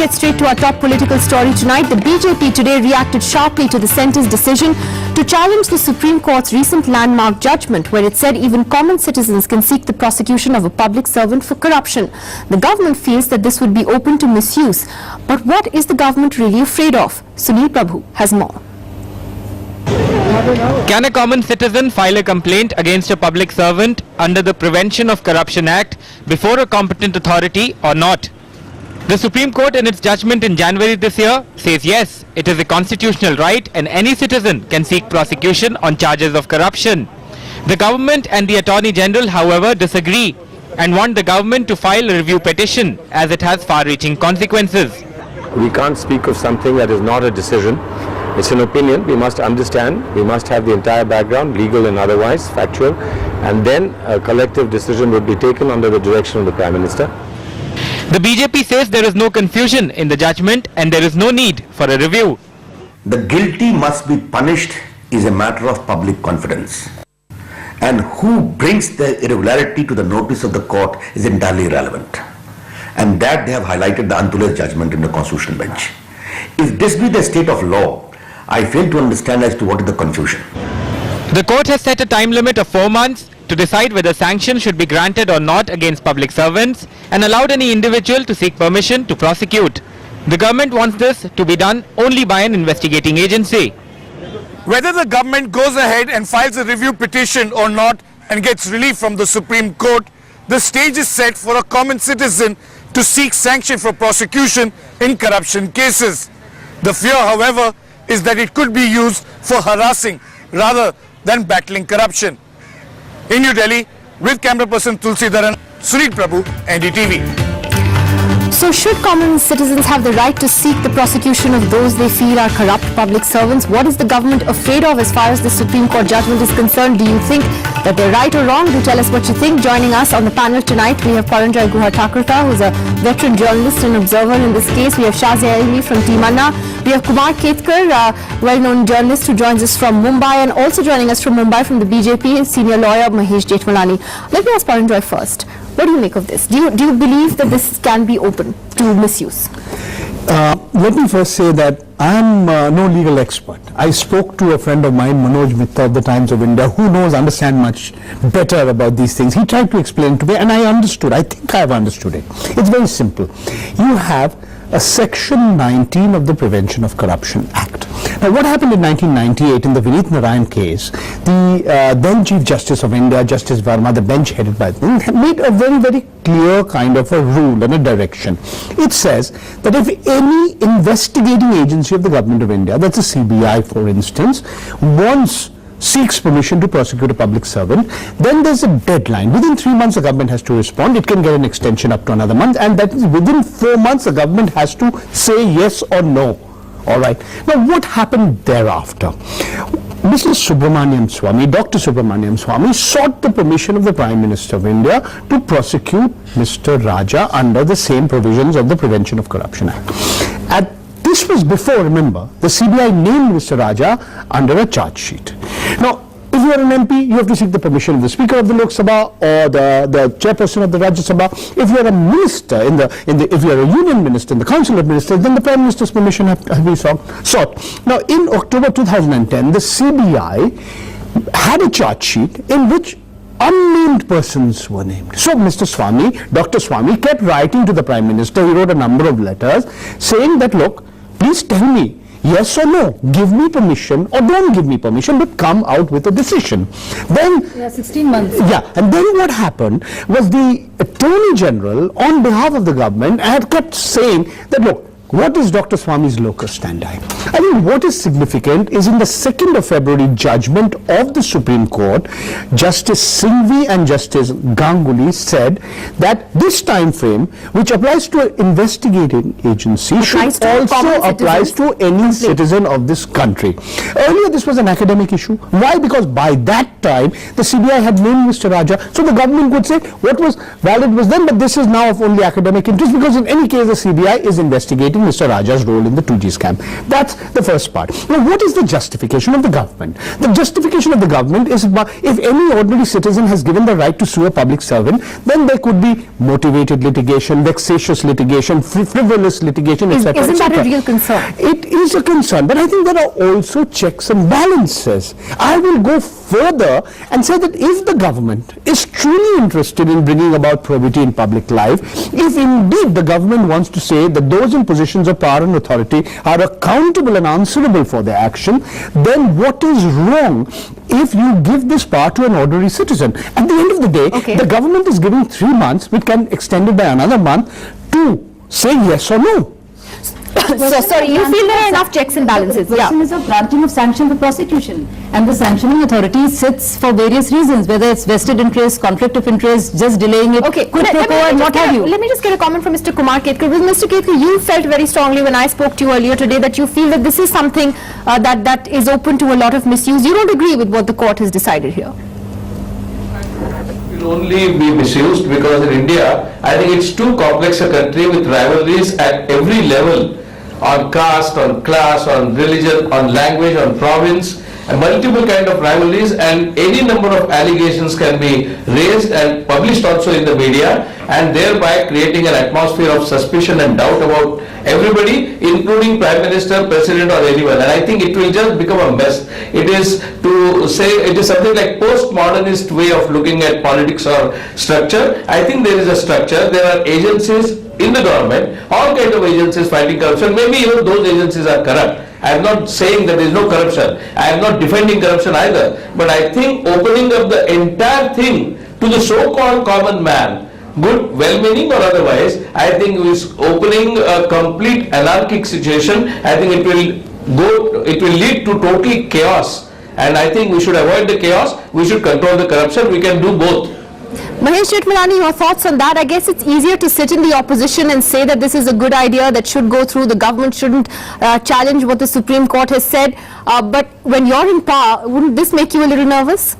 get straight to our top political story tonight. The BJP today reacted sharply to the centre's decision to challenge the Supreme Court's recent landmark judgment, where it said even common citizens can seek the prosecution of a public servant for corruption. The government feels that this would be open to misuse. But what is the government really afraid of? Sunil Prabhu has more. Can a common citizen file a complaint against a public servant under the Prevention of Corruption Act before a competent authority or not? The Supreme Court in its judgment in January this year says yes, it is a constitutional right and any citizen can seek prosecution on charges of corruption. The government and the Attorney General, however, disagree and want the government to file a review petition as it has far-reaching consequences. We can't speak of something that is not a decision. It's an opinion. We must understand, we must have the entire background, legal and otherwise, factual, and then a collective decision would be taken under the direction of the Prime Minister. The BJP says there is no confusion in the judgment and there is no need for a review. The guilty must be punished is a matter of public confidence. And who brings the irregularity to the notice of the court is entirely irrelevant. And that they have highlighted the Antule's judgment in the Constitutional Bench. If this be the state of law, I fail to understand as to what is the confusion. The court has set a time limit of 4 months to decide whether sanctions should be granted or not against public servants and allowed any individual to seek permission to prosecute. The government wants this to be done only by an investigating agency. Whether the government goes ahead and files a review petition or not and gets relief from the Supreme Court, the stage is set for a common citizen to seek sanction for prosecution in corruption cases. The fear, however, is that it could be used for harassing rather than battling corruption. In New Delhi, with camera person Tulsi Dharan, Sunil Prabhu, NDTV. So should common citizens have the right to seek the prosecution of those they feel are corrupt public servants? What is the government afraid of as far as the Supreme Court judgment is concerned? Do you think that they're right or wrong? Do tell us what you think. Joining us on the panel tonight, we have Paranjoy Guha-Thakurta, who's a veteran journalist and observer in this case. We have Shazia Ilmi from Team Anna. We have Kumar Ketkar, well-known journalist who joins us from Mumbai, and also joining us from Mumbai from the BJP, senior lawyer Mahesh Jethmalani. Let me ask Paranjoy first. What do you make of this? Do you believe that this can be open to misuse? Let me first say that I am no legal expert. I spoke to a friend of mine, Manoj Mitta of the Times of India, who understands much better about these things. He tried to explain to me and I understood. I think I have understood it. It's very simple. You have a Section 19 of the Prevention of Corruption Act. Now, what happened in 1998 in the Vineet Narayan case, the then Chief Justice of India, Justice Verma, the bench headed by him, made a very, very clear kind of a rule and a direction. It says that if any investigating agency of the Government of India, that's a CBI for instance, seeks permission to prosecute a public servant, then there's a deadline. Within 3 months the government has to respond. It can get an extension up to another month, and that is within 4 months the government has to say yes or no. Alright. Now what happened thereafter? Mr. Subramaniam Swamy, Dr. Subramaniam Swamy sought the permission of the Prime Minister of India to prosecute Mr. Raja under the same provisions of the Prevention of Corruption Act. This was before, remember, the CBI named Mr. Raja under a charge sheet. Now, if you are an MP, you have to seek the permission of the Speaker of the Lok Sabha or the Chairperson of the Rajya Sabha. If you are a minister, if you are a union minister in the Council of Ministers, then the Prime Minister's permission has to be sought. Now, in October 2010, the CBI had a charge sheet in which unnamed persons were named. So Mr. Swamy, Dr. Swamy kept writing to the Prime Minister. He wrote a number of letters saying that, look, please tell me, yes or no, give me permission or don't give me permission, but come out with a decision. Then, 16 months. Yeah, and then what happened was the Attorney General, on behalf of the government, had kept saying that, look, what is Dr. Swamy's locus standi? I think what is significant is in the 2nd of February judgment of the Supreme Court, Justice Singhvi and Justice Ganguly said that this time frame, which applies to an investigating agency, should also apply to any citizen of this country. Earlier this was an academic issue. Why? Because by that time the CBI had named Mr. Raja, so the government would say what was valid was then, but this is now of only academic interest, because in any case the CBI is investigating highlighting Mr. Raja's role in the 2G scam. That's the first part. Now, what is the justification of the government? The justification of the government is if any ordinary citizen has given the right to sue a public servant, then there could be motivated litigation, vexatious litigation, frivolous litigation, etc. Isn't that a real concern? It is a concern, but I think there are also checks and balances. I will go further and say that if the government is truly interested in bringing about probity in public life, if indeed the government wants to say that those in positions of power and authority are accountable and answerable for their action, then what is wrong if you give this power to an ordinary citizen? At the end of the day, the government is giving 3 months, which can extend it by another month, to say yes or no. So, sorry, you feel there are enough checks and balances? The question is of granting of sanction for prosecution, and the sanctioning authority sits for various reasons, whether it's vested interest, conflict of interest, just delaying it, Okay, quid pro quo, and what have you. let me just get a comment from Mr. Kumar Ketkar. Mr. Ketkar, you felt very strongly when I spoke to you earlier today that you feel that this is something that is open to a lot of misuse. You don't agree with what the court has decided here? Will only be misused because in India, I think it's too complex a country with rivalries at every level, on caste, on class, on religion, on language, on province, and multiple kind of rivalries, and any number of allegations can be raised and published also in the media, and thereby creating an atmosphere of suspicion and doubt about everybody, including Prime Minister, President, or anyone. And I think it will just become a mess. It is to say, it is something like postmodernist way of looking at politics or structure. I think there is a structure. There are agencies in the government, all kinds of agencies fighting corruption. Maybe even those agencies are corrupt. I am not saying that there is no corruption. I am not defending corruption either. But I think opening up the entire thing to the so-called common man, good, well-meaning or otherwise, I think is opening a complete anarchic situation. I think it will lead to total chaos. And I think we should avoid the chaos. We should control the corruption. We can do both. Mahesh Jethmalani, your thoughts on that? I guess it's easier to sit in the opposition and say that this is a good idea that should go through. The government shouldn't challenge what the Supreme Court has said. But when you're in power, wouldn't this make you a little nervous?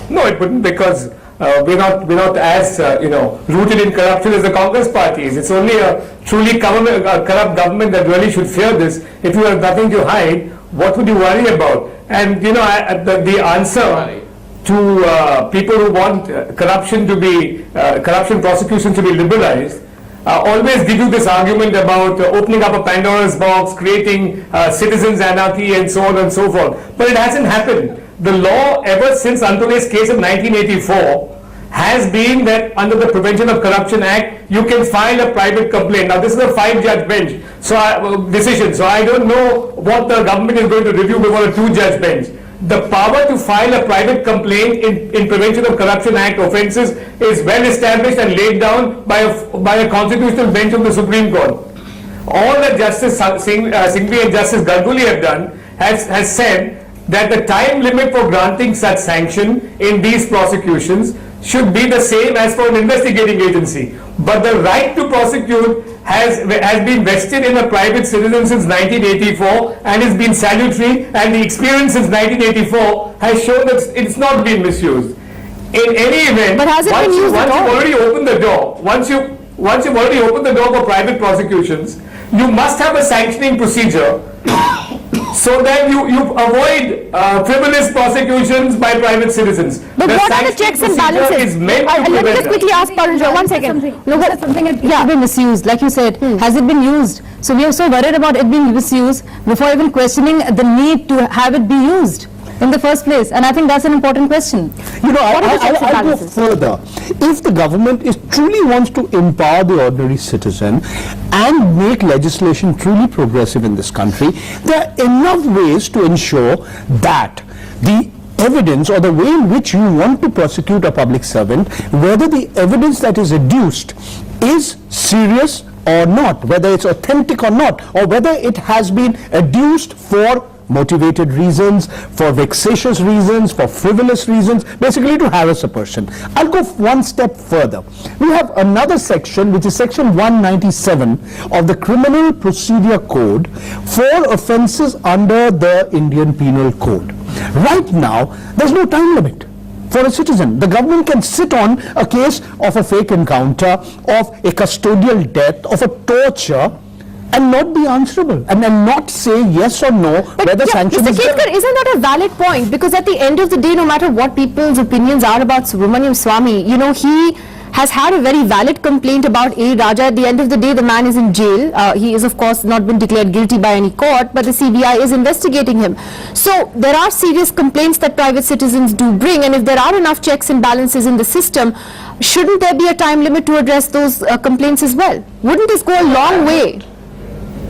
No, it wouldn't, because we're not as rooted in corruption as the Congress party is. It's only a truly corrupt government that really should fear this. If you have nothing to hide, what would you worry about? And the answer to people who want corruption prosecution to be liberalized always give you this argument about opening up a Pandora's box, creating citizens' anarchy, and so on and so forth. But it hasn't happened. The law, ever since Antone's case of 1984, has been that under the Prevention of Corruption Act, you can file a private complaint. Now, this is a 5-judge bench decision, so I don't know what the government is going to review before a 2-judge bench. The power to file a private complaint in Prevention of Corruption Act offences is well established and laid down by a constitutional bench of the Supreme Court. All that Justice Singhvi and Justice Ganguly have done has said that the time limit for granting such sanction in these prosecutions should be the same as for an investigating agency. But the right to prosecute has been vested in a private citizen since 1984 and has been salutary, and the experience since 1984 has shown that it's not been misused. In any event, but has it been used at all? Once you've already opened the door, once you've already opened the door for private prosecutions, you must have a sanctioning procedure so that you avoid frivolous prosecutions by private citizens. But what are the checks and balances? Let me just quickly ask Parunjoy, 1 second. Something has been misused, like you said. Has it been used? So we are so worried about it being misused before even questioning the need to have it be used in the first place. And I think that's an important question. I'll go further. If the government truly wants to empower the ordinary citizen and make legislation truly progressive in this country, there are enough ways to ensure that the evidence or the way in which you want to prosecute a public servant, whether the evidence that is adduced is serious or not, whether it's authentic or not, or whether it has been adduced for motivated reasons, for vexatious reasons, for frivolous reasons, basically to harass a person. I'll go one step further. We have another section, which is section 197 of the Criminal Procedure Code for offences under the Indian Penal Code. Right now, there's no time limit for a citizen. The government can sit on a case of a fake encounter, of a custodial death, of a torture, and not be answerable, and then not say yes or no whether sanction Mr. is there. Ketkar, isn't that a valid point? Because at the end of the day, no matter what people's opinions are about Subramaniam Swamy, you know, he has had a very valid complaint about A. Raja. At the end of the day, the man is in jail. He is, of course, not been declared guilty by any court, but the CBI is investigating him. So there are serious complaints that private citizens do bring, and if there are enough checks and balances in the system, shouldn't there be a time limit to address those complaints as well? Wouldn't this go a long way?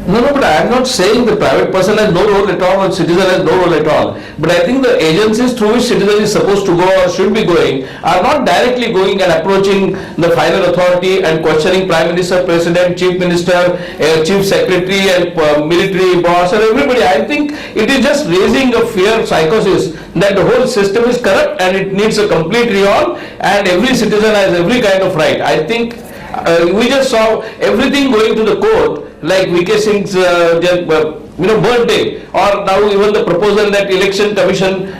No, but I am not saying the private person has no role at all or citizen has no role at all. But I think the agencies through which citizen is supposed to go or should be going are not directly going and approaching the final authority and questioning Prime Minister, President, Chief Minister, Chief Secretary and military boss or everybody. I think it is just raising a fear psychosis that the whole system is corrupt and it needs a complete rehaul and every citizen has every kind of right. I think we just saw everything going to the court, like V.K. Singh's birthday, or now even the proposal that election commission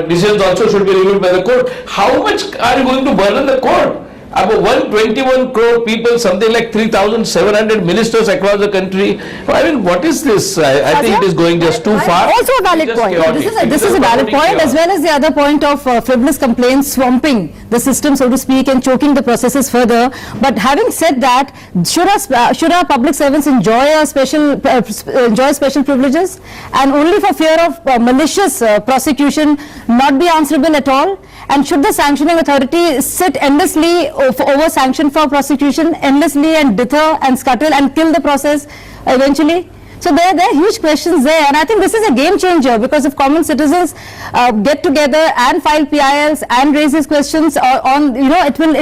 decisions also should be reviewed by the court. How much are you going to burden the court? About 121 crore people, something like 3,700 ministers across the country. I mean, what is this? I think it is going just too far. Also a valid Just point. chaotic. This is a valid point, as well as the other point of frivolous complaints swamping the system, so to speak, and choking the processes further. But having said that, should our public servants enjoy special privileges, and only for fear of malicious prosecution not be answerable at all? And should the sanctioning authority sit endlessly over sanction for prosecution endlessly and deter and scuttle and kill the process eventually? So there are huge questions there, and I think this is a game changer, because if common citizens get together and file PILs and raise these questions on, you know, it is going to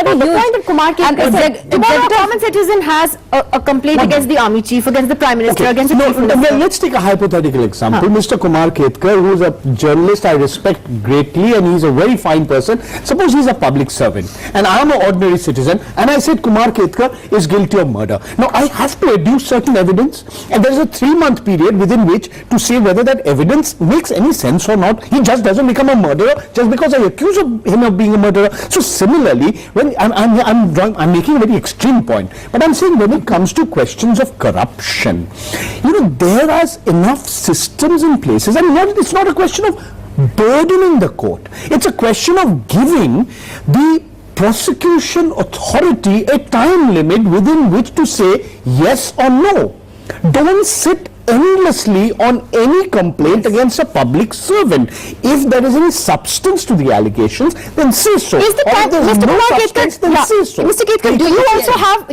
be huge. The point that Kumar Ketkar said, tomorrow a common citizen has a complaint against the army chief, against the prime minister, against the chief minister. Well, let's take a hypothetical example. Mr. Kumar Ketkar, who is a journalist I respect greatly, and he's a very fine person. Suppose he's a public servant and I am an ordinary citizen, and I said Kumar Ketkar is guilty of murder. Now I have to adduce certain evidence, and there is a 3-month period within which to say whether that evidence makes any sense or not. He just doesn't become a murderer just because I accuse him of being a murderer. So similarly, when I'm making a very extreme point, but I'm saying when it comes to questions of corruption, you know, there are enough systems in places, and it's not a question of burdening the court. It's a question of giving the prosecution authority a time limit within which to say yes or no. Don't sit endlessly on any complaint against a public servant. If there is any substance to the allegations, then say so. Is the time, Or there is Mr. no Kumar substance, Ketkar, then say so. Mr. Ketkar,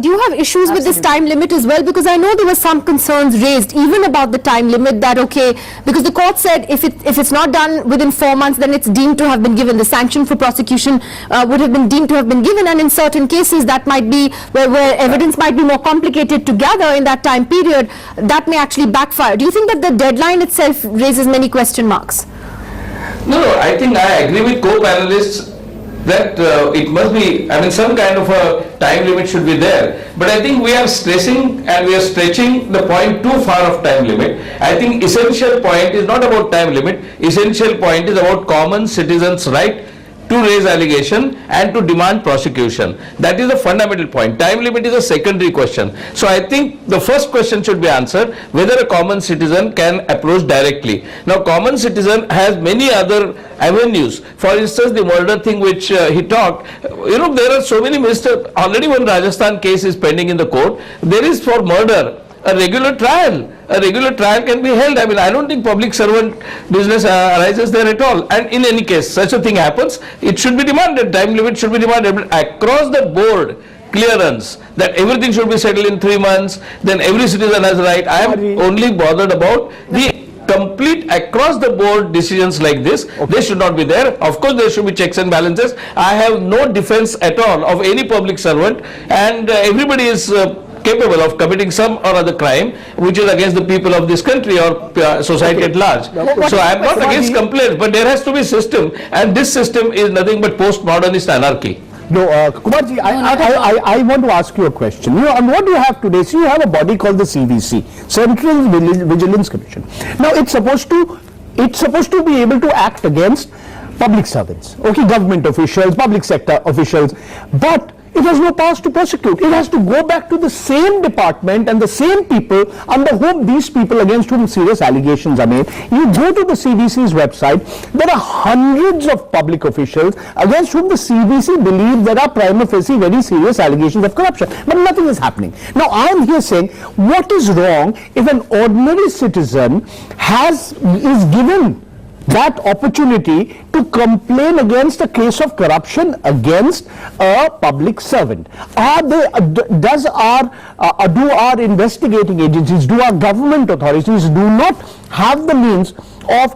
do you have issues with this time limit as well? Because I know there were some concerns raised even about the time limit, that okay, because the court said if it's not done within 4 months, then it's deemed to have been given. The sanction for prosecution would have been deemed to have been given, and in certain cases that might be where evidence might be more complicated to gather in that time period, that may actually backfire. Do you think that the deadline itself raises many question marks? No, I think I agree with co-panelists that it must be, I mean, some kind of a time limit should be there. But I think we are stressing and we are stretching the point too far of time limit. I think essential point is not about time limit. Essential point is about common citizens' right to raise allegation and to demand prosecution. That is the fundamental point. Time limit is a secondary question. So I think the first question should be answered, whether a common citizen can approach directly. Now common citizen has many other avenues. For instance, the murder thing which he talked, you know, there are so many ministers, already one Rajasthan case is pending in the court. There is for murder a regular trial. A regular trial can be held. I mean, I don't think public servant business arises there at all. And in any case, such a thing happens, it should be demanded. Time limit should be demanded. But across the board, clearance that everything should be settled in 3 months, then every citizen has a right. I am only bothered about the complete across the board decisions like this. They should not be there. Of course, there should be checks and balances. I have no defense at all of any public servant, and everybody is capable of committing some or other crime which is against the people of this country or society at large. So I am not against complaints, but there has to be system, and this system is nothing but postmodernist anarchy. No, Kumarji, I want to ask you a question. You know, and what do you have today? So you have a body called the CVC, Central Vigilance Commission. Now it's supposed to be able to act against public servants, okay, government officials, public sector officials, but it has no powers to prosecute. It has to go back to the same department and the same people under whom these people against whom serious allegations are made. You go to the CBC's website, there are hundreds of public officials against whom the CBC believes there are prima facie very serious allegations of corruption, but nothing is happening. Now I am here saying, what is wrong if an ordinary citizen is given that opportunity to complain against a case of corruption against a public servant? Do our investigating agencies, do our government authorities do not have the means of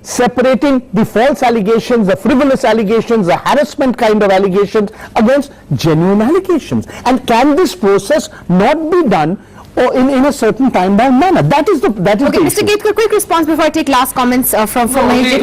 separating the false allegations, the frivolous allegations, the harassment kind of allegations against genuine allegations? And can this process not be done or in a certain time-bound manner? That is the Okay, Mr. Ketkar, quick response before I take last comments from Mahesh.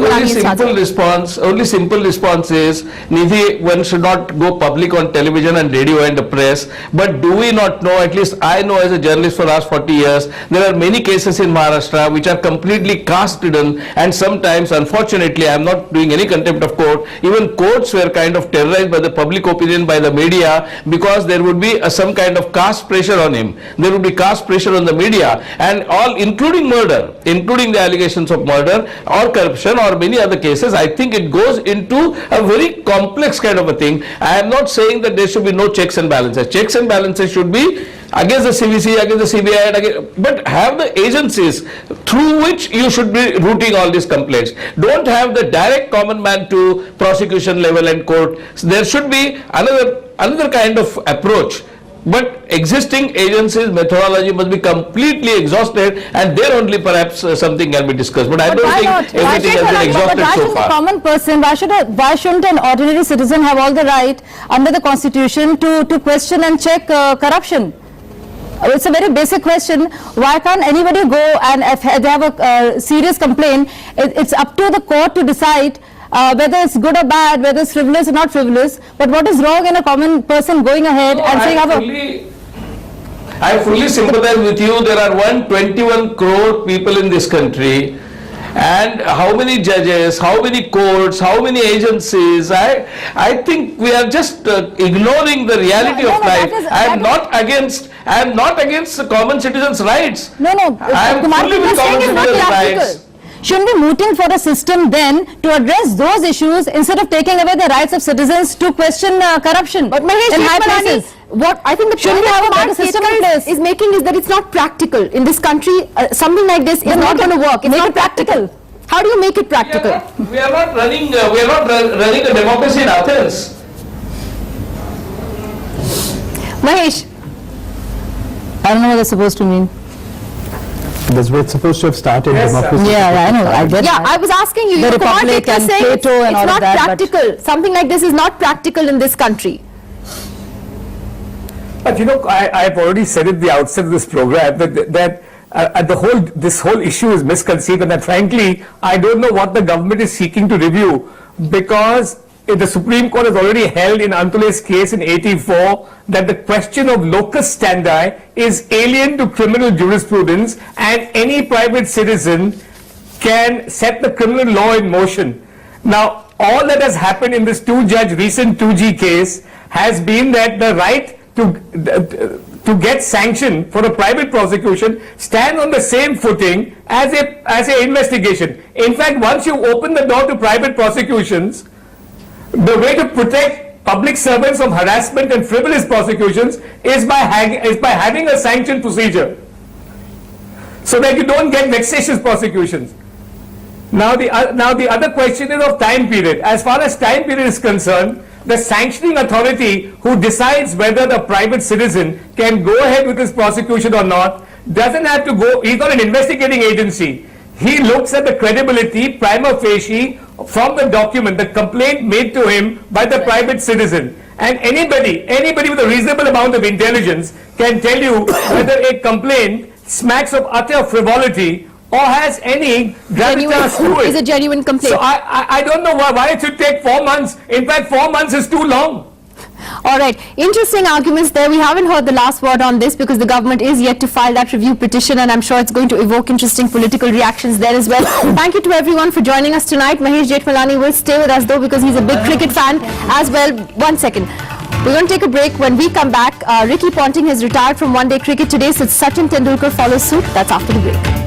Only simple response is, Nidhi, one should not go public on television and radio and the press, but do we not know, at least I know as a journalist for the last 40 years, there are many cases in Maharashtra which are completely caste-ridden, and sometimes, unfortunately, I am not doing any contempt of court, even courts were kind of terrorized by the public opinion, by the media, because there would be some kind of caste pressure on him. There would be caste pressure on the media, and all, including murder, including the allegations of murder or corruption or many other cases. I think it goes into a very complex kind of a thing. I am not saying that there should be no checks and balances. Checks and balances should be against the CBC, against the CBI, but have the agencies through which you should be routing all these complaints. Don't have the direct common man to prosecution level and court. There should be another kind of approach. But existing agencies' methodology must be completely exhausted, and there only perhaps something can be discussed. But I don't think everything has been exhausted so far. A common person, why shouldn't an ordinary citizen have all the right under the constitution to question and check corruption? It's a very basic question. Why can't anybody go and if they have a serious complaint, it's up to the court to decide whether it's good or bad, whether it's frivolous or not frivolous, but what is wrong in a common person going ahead and saying, I fully sympathize with you. There are 121 crore people in this country, and how many judges, how many courts, how many agencies. I think we are just ignoring the reality of life. I am not against the common citizens' rights. No, I am fully with common citizens' rights. Shouldn't be mooting for a system then to address those issues instead of taking away the rights of citizens to question corruption? But Mahesh, in high places. What I think the Shouldn't point we have a that better system in place? is making is that it's not practical in this country. Something like this is not going to work. It's not practical. How do you make it practical? We are not running a democracy in Athens. Mahesh, I don't know what that's supposed to mean. That's where it's supposed to have started. Yes, democracy. Yeah, I know. I get yeah, that. I was asking you. The you command Republic it, you're and saying Plato and it's all of not that, but- practical. Something like this is not practical in this country. But you know, I've already said at the outset of this program that this whole issue is misconceived, and that frankly, I don't know what the government is seeking to review, because the Supreme Court has already held in Antule's case in 84 that the question of locus standi is alien to criminal jurisprudence, and any private citizen can set the criminal law in motion. Now, all that has happened in this two-judge recent 2G case has been that the right to get sanction for a private prosecution stand on the same footing as a investigation. In fact, once you open the door to private prosecutions, the way to protect public servants from harassment and frivolous prosecutions is by having a sanctioned procedure, so that you don't get vexatious prosecutions. Now the other question is of time period. As far as time period is concerned, the sanctioning authority who decides whether the private citizen can go ahead with his prosecution or not doesn't have to go, he's not an investigating agency. He looks at the credibility prima facie from the document, the complaint made to him by the private citizen. And anybody with a reasonable amount of intelligence can tell you whether a complaint smacks of utter frivolity or has any gravitas to it. Is a genuine complaint. So I don't know why it should take 4 months. In fact, 4 months is too long. All right, interesting arguments there. We haven't heard the last word on this because the government is yet to file that review petition, and I'm sure it's going to evoke interesting political reactions there as well. Thank you to everyone for joining us tonight. Mahesh Jethmalani will stay with us though because he's a big cricket fan as well. 1 second. We're going to take a break. When we come back, Ricky Ponting has retired from one-day cricket today, so Sachin Tendulkar follows suit. That's after the break.